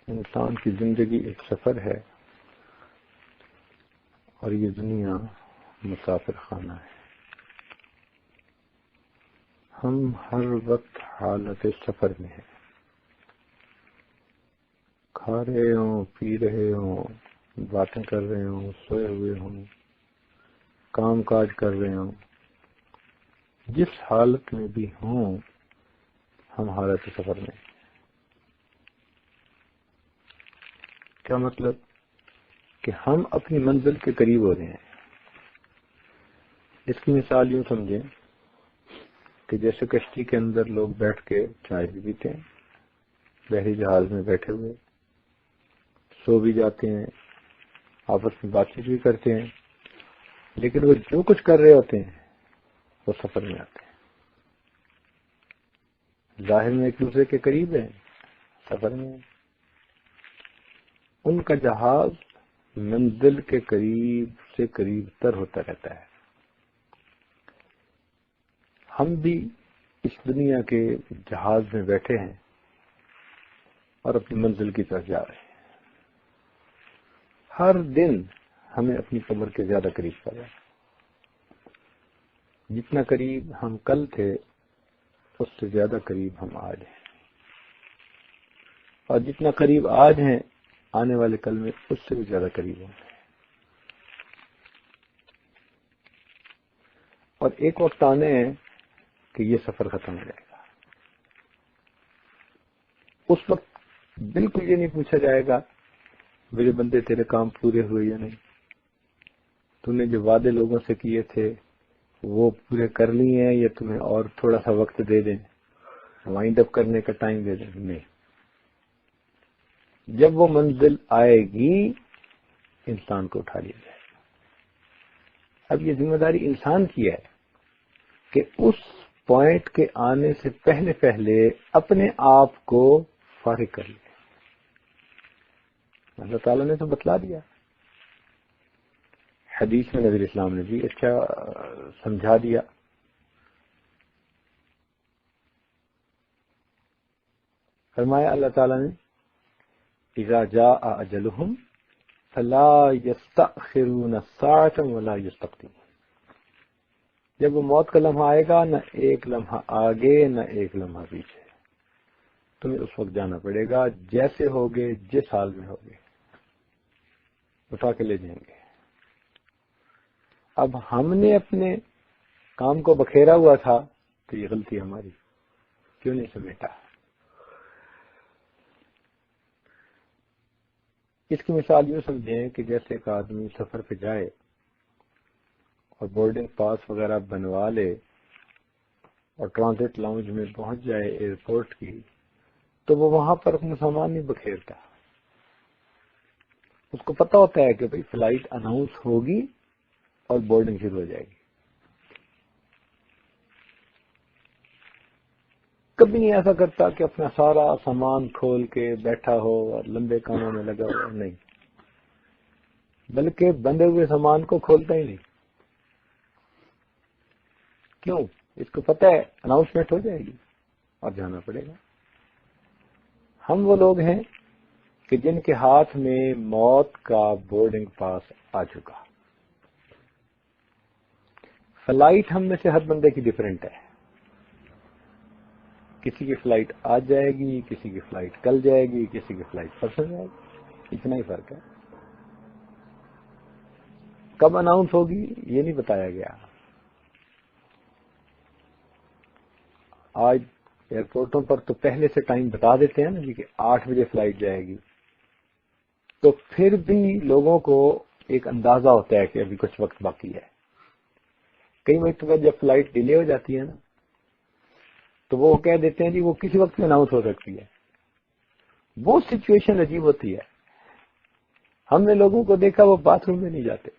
انسان کی زندگی ایک سفر ہے اور یہ دنیا مسافر خانہ ہے۔ ہم ہر وقت حالت سفر میں ہیں، کھا رہے ہوں، پی رہے ہوں، باتیں کر رہے ہوں، سوئے ہوئے ہوں، کام کاج کر رہے ہوں، جس حالت میں بھی ہوں ہم حالت سفر میں ہیں۔ کیا مطلب؟ کہ ہم اپنی منزل کے قریب ہو رہے ہیں۔ اس کی مثال یوں سمجھیں کہ جیسے کشتی کے اندر لوگ بیٹھ کے چائے بھی پیتے ہیں، بحری جہاز میں بیٹھے ہوئے سو بھی جاتے ہیں، آپس میں بات چیت بھی کرتے ہیں، لیکن وہ جو کچھ کر رہے ہوتے ہیں وہ سفر میں آتے ہیں۔ ظاہر میں ایک دوسرے کے قریب ہیں، سفر میں ہیں۔ ان کا جہاز منزل کے قریب سے قریب تر ہوتا رہتا ہے۔ ہم بھی اس دنیا کے جہاز میں بیٹھے ہیں اور اپنی منزل کی طرف جا رہے ہیں۔ ہر دن ہمیں اپنی قبر کے زیادہ قریب پڑ رہا ہے۔ جتنا قریب ہم کل تھے اس سے زیادہ قریب ہم آج ہیں، اور جتنا قریب آج ہیں آنے والے کل میں اس سے بھی زیادہ قریب ہوں گے۔ اور ایک وقت آنے ہیں کہ یہ سفر ختم ہو جائے گا۔ اس وقت بالکل یہ نہیں پوچھا جائے گا میرے بندے تیرے کام پورے ہوئے یا نہیں، تو نے جو وعدے لوگوں سے کیے تھے وہ پورے کر لیے ہیں یا تمہیں اور تھوڑا سا وقت دے دیں، وائنڈ اپ کرنے کا ٹائم دے دیں۔ نہیں، جب وہ منزل آئے گی انسان کو اٹھا لیا جائے گا۔ اب یہ ذمہ داری انسان کی ہے کہ اس پوائنٹ کے آنے سے پہلے پہلے اپنے آپ کو فارغ کر لے۔ اللہ تعالیٰ نے تو بتلا دیا، حدیث میں نبی اسلام نے بھی اچھا سمجھا دیا۔ فرمایا اللہ تعالیٰ نے اذا جاء اجلهم فلا يستأخرون ساعة ولا يستقدمون۔ جب وہ موت کا لمحہ آئے گا نہ ایک لمحہ آگے نہ ایک لمحہ پیچھے، تمہیں اس وقت جانا پڑے گا جیسے ہوگے، جس حال میں ہوگے، اٹھا کے لے جائیں گے۔ اب ہم نے اپنے کام کو بکھیرا ہوا تھا تو یہ غلطی ہماری، کیوں نہیں سمیٹا؟ اس کی مثال یوں سمجھیں کہ جیسے ایک آدمی سفر پہ جائے اور بورڈنگ پاس وغیرہ بنوا لے اور ٹرانزٹ لاؤنج میں پہنچ جائے ایئرپورٹ کی، تو وہ وہاں پر اپنا سامان نہیں بکھیرتا۔ اس کو پتہ ہوتا ہے کہ بھئی فلائٹ اناؤنس ہوگی اور بورڈنگ شروع ہو جائے گی۔ کبھی نہیں ایسا کرتا کہ اپنا سارا سامان کھول کے بیٹھا ہو اور لمبے کاموں میں لگا ہو، نہیں، بلکہ بندے ہوئے سامان کو کھولتا ہی نہیں۔ کیوں؟ اس کو پتہ ہے اناؤنسمنٹ ہو جائے گی اور جانا پڑے گا۔ ہم وہ لوگ ہیں کہ جن کے ہاتھ میں موت کا بورڈنگ پاس آ چکا۔ فلائٹ ہم میں سے ہر بندے کی ڈیفرنٹ ہے، کسی کی فلائٹ آج جائے گی، کسی کی فلائٹ کل جائے گی، کسی کی فلائٹ پرسوں جائے گی، اتنا ہی فرق ہے۔ کب اناؤنس ہوگی یہ نہیں بتایا گیا۔ آج ایئرپورٹوں پر تو پہلے سے ٹائم بتا دیتے ہیں نا جی کہ 8 بجے فلائٹ جائے گی، تو پھر بھی لوگوں کو ایک اندازہ ہوتا ہے کہ ابھی کچھ وقت باقی ہے۔ کئی مرتبہ جب فلائٹ ڈیلے ہو جاتی ہے نا تو وہ کہہ دیتے ہیں جی وہ کسی وقت بھی اناؤنس ہو سکتی ہے۔ وہ سچویشن عجیب ہوتی ہے۔ ہم نے لوگوں کو دیکھا وہ باتھ روم میں نہیں جاتے،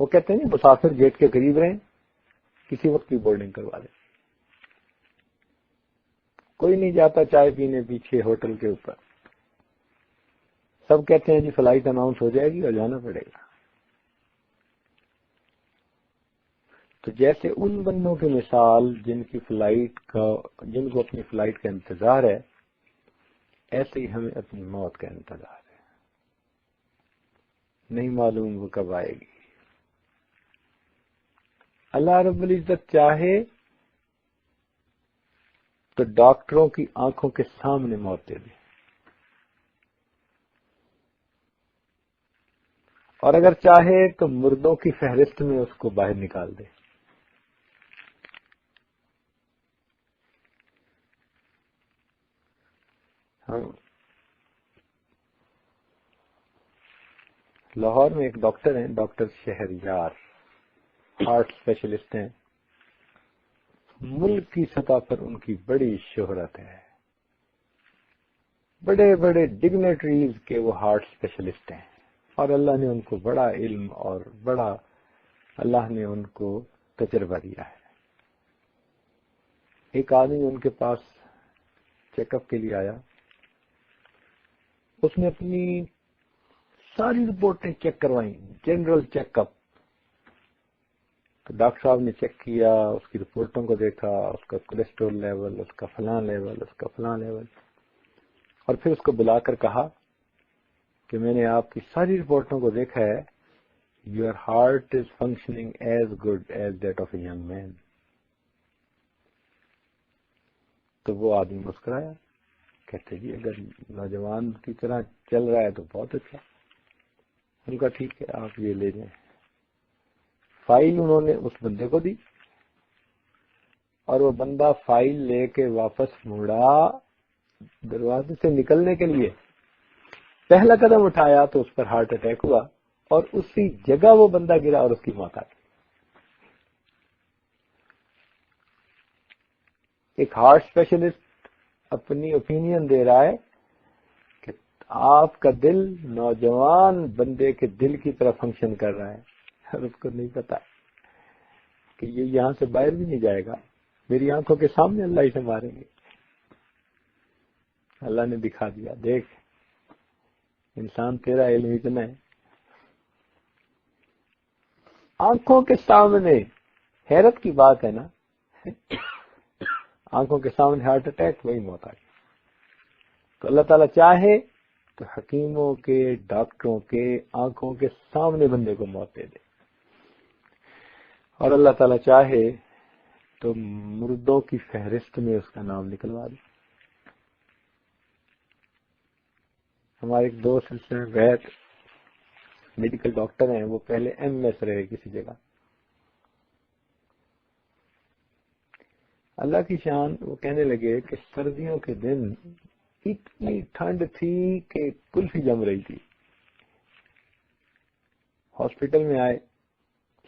وہ کہتے ہیں جی مسافر گیٹ کے قریب رہیں، کسی وقت بھی بورڈنگ کروا لیں۔ کوئی نہیں جاتا چائے پینے پیچھے ہوٹل کے اوپر، سب کہتے ہیں جی فلائٹ اناؤنس ہو جائے گی اور جانا پڑے گا۔ تو جیسے ان بندوں کی مثال جن کو اپنی فلائٹ کا انتظار ہے، ایسے ہی ہمیں اپنی موت کا انتظار ہے، نہیں معلوم وہ کب آئے گی۔ اللہ رب العزت چاہے تو ڈاکٹروں کی آنکھوں کے سامنے موت دے دے، اور اگر چاہے تو مردوں کی فہرست میں اس کو باہر نکال دے۔ لاہور میں ایک ڈاکٹر ہیں، ڈاکٹر شہریار، ہارٹ اسپیشلسٹ ہیں، ملک کی سطح پر ان کی بڑی شہرت ہے، بڑے بڑے ڈگنیٹریز کے وہ ہارٹ اسپیشلسٹ ہیں، اور اللہ نے ان کو بڑا علم اور بڑا اللہ نے ان کو تجربہ دیا ہے۔ ایک آدمی ان کے پاس چیک اپ کے لیے آیا، اس نے اپنی ساری رپورٹیں چیک کروائیں، جنرل چیک اپ۔ تو ڈاکٹر صاحب نے چیک کیا، اس کی رپورٹوں کو دیکھا، اس کا کولیسٹرول لیول، اس کا فلاں لیول، اس کا فلاں لیول، اور پھر اس کو بلا کر کہا کہ میں نے آپ کی ساری رپورٹوں کو دیکھا ہے، your heart is functioning as good as that of a young man. تو وہ آدمی مسکرایا، کہتے جی اگر نوجوان کی طرح چل رہا ہے تو بہت اچھا۔ ان کا ٹھیک ہے، آپ یہ لے جائیں۔ فائل انہوں نے اس بندے کو دی، اور وہ بندہ فائل لے کے واپس مڑا، دروازے سے نکلنے کے لیے پہلا قدم اٹھایا تو اس پر ہارٹ اٹیک ہوا، اور اسی جگہ وہ بندہ گرا اور اس کی موت آ گئی۔ ایک ہارٹ اسپیشلسٹ اپنی اوپینین دے رہا ہے کہ آپ کا دل نوجوان بندے کے دل کی طرح فنکشن کر رہا ہے، اور اس کو نہیں پتا کہ یہ یہاں سے باہر بھی نہیں جائے گا، میری آنکھوں کے سامنے اللہ اسے ماریں گے۔ اللہ نے دکھا دیا، دیکھ انسان تیرا علم اتنا ہے، آنکھوں کے سامنے۔ حیرت کی بات ہے نا، آنکھوں کے سامنے ہارٹ اٹیک، وہی موت آ گئی۔ تو اللہ تعالیٰ چاہے تو حکیموں کے، ڈاکٹروں کے آنکھوں کے سامنے بندے کو موت دے دے، اور اللہ تعالیٰ چاہے تو مردوں کی فہرست میں اس کا نام نکلوا دے۔ ہمارے ایک دوست سلسلے میں میڈیکل ڈاکٹر ہیں، وہ پہلے ایم ایس رہے کسی جگہ۔ اللہ کی شان، وہ کہنے لگے کہ سردیوں کے دن اتنی ٹھنڈ تھی کہ کلفی جم رہی تھی۔ ہاسپٹل میں آئے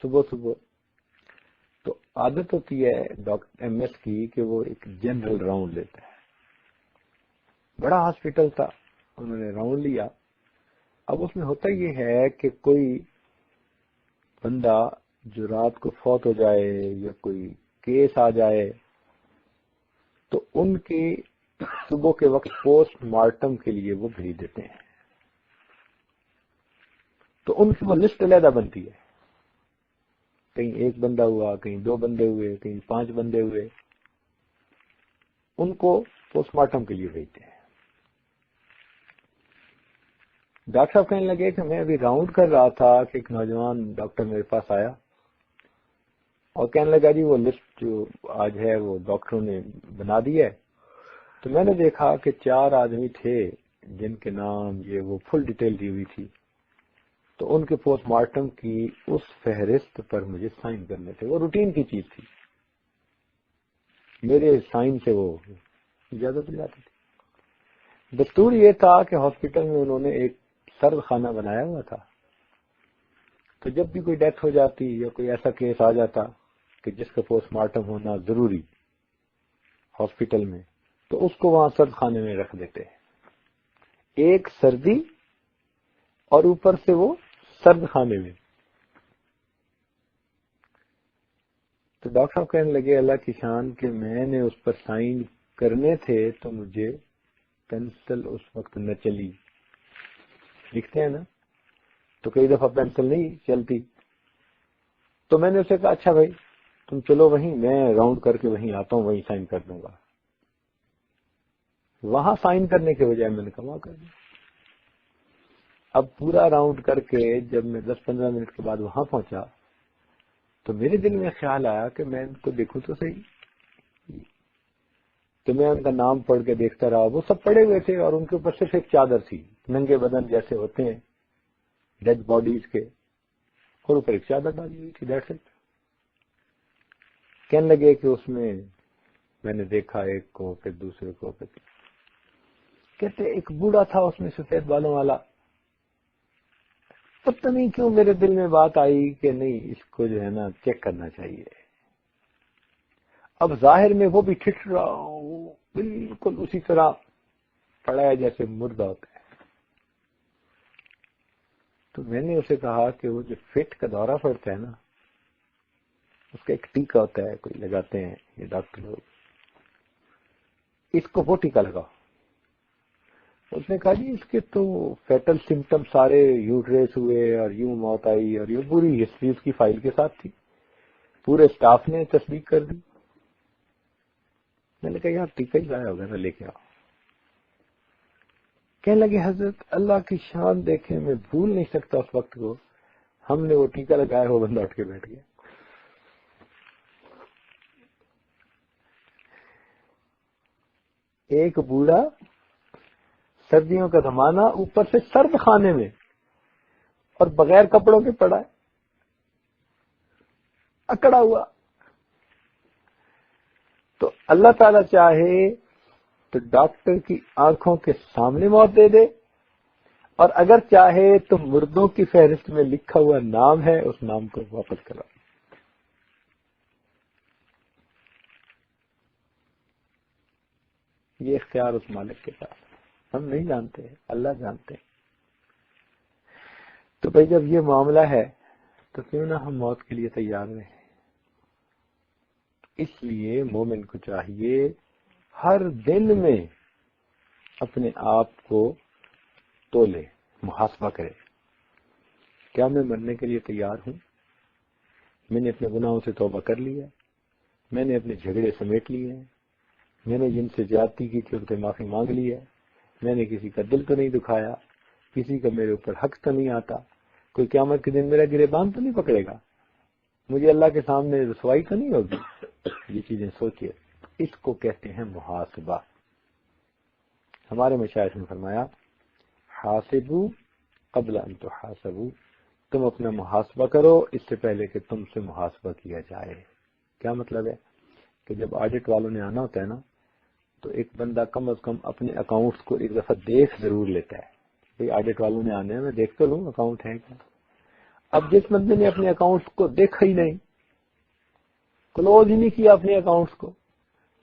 صبح صبح، تو عادت ہوتی ہے ڈاکٹر ایم ایس کی کہ وہ ایک جنرل راؤنڈ لیتا ہے۔ بڑا ہاسپٹل تھا، انہوں نے راؤنڈ لیا۔ اب اس میں ہوتا یہ ہے کہ کوئی بندہ جو رات کو فوت ہو جائے یا کوئی کیس آ جائے تو ان کی صبح کے وقت پوسٹ مارٹم کے لیے وہ بھیج دیتے ہیں، تو ان کی وہ لسٹ علیحدہ بنتی ہے، کہیں ایک بندہ ہوا، کہیں دو بندے ہوئے، کہیں 5 بندے ہوئے، ان کو پوسٹ مارٹم کے لیے بھیجتے ہیں۔ ڈاکٹر صاحب کہنے لگے کہ میں ابھی راؤنڈ کر رہا تھا کہ ایک نوجوان ڈاکٹر میرے پاس آیا اور کہنے لگا جی وہ لسٹ جو آج ہے وہ ڈاکٹروں نے بنا دی ہے۔ تو میں نے دیکھا کہ 4 آدمی تھے جن کے نام یہ وہ فل ڈیٹیل دی ہوئی تھی، تو ان کے پوسٹ مارٹم کی اس فہرست پر مجھے سائن کرنے تھے، وہ روٹین کی چیز تھی، میرے سائن سے وہ اجازت دی جاتی تھی۔ دستور یہ تھا کہ ہاسپٹل میں انہوں نے ایک سرد خانہ بنایا ہوا تھا، تو جب بھی کوئی ڈیتھ ہو جاتی یا کوئی ایسا کیس آ جاتا کہ جس کا پوسٹ مارٹم ہونا ضروری ہاسپٹل میں، تو اس کو وہاں سرد خانے میں رکھ دیتے، ایک سردی اور اوپر سے وہ سرد خانے میں۔ تو ڈاکٹر صاحب کہنے لگے اللہ کی شان کہ میں نے اس پر سائن کرنے تھے تو مجھے پینسل اس وقت نہ چلی، لکھتے ہیں نا تو کئی دفعہ پینسل نہیں چلتی، تو میں نے اسے کہا اچھا بھائی تم چلو وہیں، میں راؤنڈ کر کے وہیں آتا ہوں، وہیں سائن کر دوں گا۔ وہاں سائن کرنے کے بجائے میں نے کہا وہاں کر دیا۔ اب پورا راؤنڈ کر کے جب میں 10-15 منٹ کے بعد وہاں پہنچا تو میرے دل میں خیال آیا کہ میں ان کو دیکھوں تو صحیح۔ تو میں ان کا نام پڑھ کے دیکھتا رہا، وہ سب پڑے ہوئے تھے اور ان کے اوپر صرف ایک چادر تھی، ننگے بدن جیسے ہوتے ہیں ڈیڈ باڈیز کے، اور اوپر ایک چادر ڈالی ہوئی تھی، دیٹس اٹ۔ کہنے لگے کہ اس میں نے دیکھا ایک کو، پھر دوسرے کو، پھر کہتے ایک بوڑھا تھا اس میں سفید بالوں والا۔ پتہ نہیں کیوں میرے دل میں بات آئی کہ نہیں، اس کو جو ہے نا چیک کرنا چاہیے۔ اب ظاہر میں وہ بھی ٹھٹ رہا ہوں، بالکل اسی طرح پڑا ہے جیسے مردہ ہوتا ہے۔ تو میں نے اسے کہا کہ وہ جو فٹ کا دورہ پڑتا ہے نا، اس کا ایک ٹیکا ہوتا ہے، کوئی لگاتے ہیں یہ ڈاکٹر لوگ، اس کو وہ ٹیکا لگاؤ۔ اس نے کہا جی اس کے تو فیٹل سمٹم سارے یوٹریس ہوئے اور یوں موت آئی، اور یہ پوری ہسٹری اس کی فائل کے ساتھ تھی، پورے اسٹاف نے تصدیق کر دی۔ میں نے کہا یار ٹیکا ہی ضائع ہوگا نا، لے کے آؤ۔ کہنے لگے حضرت اللہ کی شان دیکھیں، میں بھول نہیں سکتا اس وقت کو، ہم نے وہ ٹیکا لگایا، وہ بندہ اٹھ کے بیٹھ گیا۔ ایک بوڑھا، سردیوں کا زمانہ، اوپر سے سرد خانے میں اور بغیر کپڑوں کے پڑا ہے، اکڑا ہوا۔ تو اللہ تعالیٰ چاہے تو ڈاکٹر کی آنکھوں کے سامنے موت دے دے، اور اگر چاہے تو مردوں کی فہرست میں لکھا ہوا نام ہے، اس نام کو واپس کرا۔ یہ اختیار اس مالک کے پاس، ہم نہیں جانتے، اللہ جانتے۔ تو بھائی جب یہ معاملہ ہے تو کیوں نہ ہم موت کے لیے تیار رہیں۔ اس لیے مومن کو چاہیے ہر دن میں اپنے آپ کو تولے، محاسبہ کرے، کیا میں مرنے کے لیے تیار ہوں؟ میں نے اپنے گناہوں سے توبہ کر لی ہے، میں نے اپنے جھگڑے سمیٹ لیے ہیں، میں نے جن سے زیادتی کی تھی ان سے معافی مانگ لی ہے، میں نے کسی کا دل تو نہیں دکھایا، کسی کا میرے اوپر حق تو نہیں آتا، کوئی قیامت کے دن میرا گریبان تو نہیں پکڑے گا، مجھے اللہ کے سامنے رسوائی تو نہیں ہوگی۔ یہ چیزیں سوچیے، اس کو کہتے ہیں محاسبہ۔ ہمارے مشائخ نے فرمایا حاسبو قبل ان تحاسبو، تم اپنا محاسبہ کرو اس سے پہلے کہ تم سے محاسبہ کیا جائے۔ کیا مطلب ہے کہ جب آڈٹ والوں نے آنا ہوتا ہے نا، تو ایک بندہ کم از کم اپنے اکاؤنٹس کو ایک دفعہ دیکھ ضرور لیتا ہے، بھئی آڈٹ والوں نے آنے ہیں، میں دیکھ تو لوں اکاؤنٹ ہے کیا۔ اب جس بندے نے اپنے اکاؤنٹس کو دیکھا ہی نہیں، کلوز ہی نہیں کیا اپنے اکاؤنٹس کو،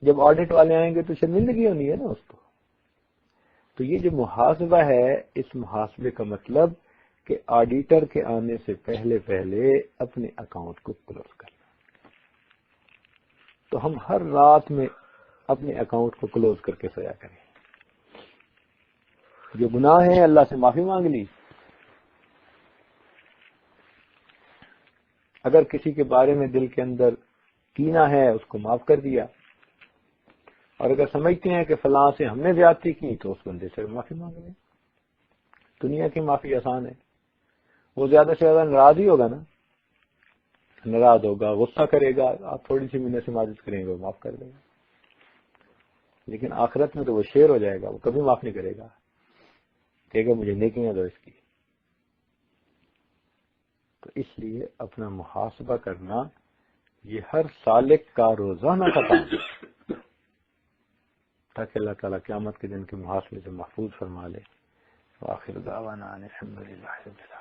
جب آڈٹ والے آئیں گے تو شرمندگی ہونی ہے نا اس کو۔ تو یہ جو محاسبہ ہے، اس محاسبے کا مطلب کہ آڈیٹر کے آنے سے پہلے اپنے اکاؤنٹ کو کلوز کرنا۔ تو ہم ہر رات میں اپنے اکاؤنٹ کو کلوز کر کے سویا کریں۔ جو گناہ ہیں اللہ سے معافی مانگ لی، اگر کسی کے بارے میں دل کے اندر کینہ ہے اس کو معاف کر دیا، اور اگر سمجھتے ہیں کہ فلاں سے ہم نے زیادتی کی تو اس بندے سے معافی مانگ لیں۔ دنیا کی معافی آسان ہے، وہ زیادہ سے زیادہ ناراض ہی ہوگا نا، ناراض ہوگا، غصہ کرے گا، آپ تھوڑی سی منت سے معذرت کریں گے وہ معاف کر دے گا، لیکن آخرت میں تو وہ شیر ہو جائے گا، وہ کبھی معاف نہیں کرے گا، کہے گا مجھے نیکیاں دو اس کی۔ تو اس لیے اپنا محاسبہ کرنا یہ ہر سالک کا روزانہ کا کام ہے، تاکہ اللہ تعالیٰ قیامت کے دن کے محاسبے سے محفوظ فرما لے۔ وآخر دعوانا ان الحمد للہ رب العالمین۔